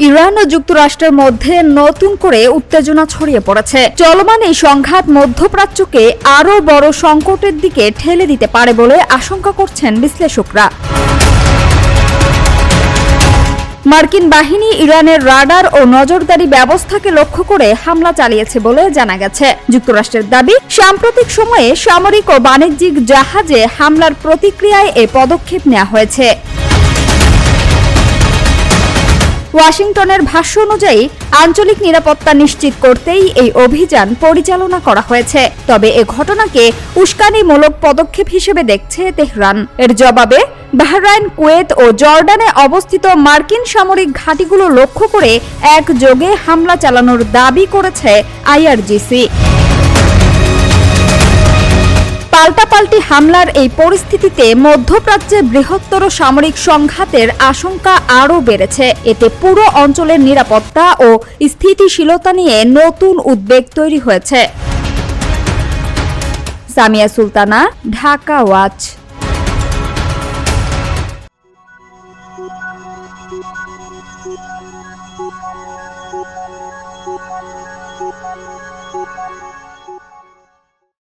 Iran ও যুক্তরাষ্ট্রের মধ্যে নতুন করে উত্তেজনা ছড়িয়ে পড়েছে। চলমান এই সংঘাত মধ্যপ্রাচ্যকে আরও বড় সংকটের দিকে ঠেলে দিতে পারে বলে আশঙ্কা করছেন বিশ্লেষকরা। মার্কিন বাহিনী ইরানের রাডার ও নজরদারি ব্যবস্থাকে লক্ষ্য করে হামলা চালিয়েছে বলে জানা গেছে। যুক্তরাষ্ট্রের দাবি, সাম্প্রতিক সময়ে সামরিক ও বাণিজ্যিক জাহাজে হামলার প্রতিক্রিয়ায় এ পদক্ষেপ নেওয়া হয়েছে। ওয়াশিংটনের ভাষ্য অনুযায়ী আঞ্চলিক নিরাপত্তা নিশ্চিত করতেই এই অভিযান পরিচালনা করা হয়েছে। তবে এ ঘটনাকে উস্কানিমূলক পদক্ষেপ হিসেবে দেখছে তেহরান। এর জবাবে বাহরাইন, কুয়েত ও জর্ডানে অবস্থিত মার্কিন সামরিক ঘাঁটিগুলো লক্ষ্য করে একযোগে হামলা চালানোর দাবি করেছে আইআরজিসি। পাল্টাপাল্টি হামলার এই পরিস্থিতিতে মধ্যপ্রাচ্যে বৃহত্তর সামরিক সংঘাতের আশঙ্কা আরও বেড়েছে। এতে পুরো অঞ্চলের নিরাপত্তা ও স্থিতিশীলতা নিয়ে নতুন উদ্বেগ তৈরি হয়েছে। সামিয়া সুলতানা, ঢাকা ওয়াচ।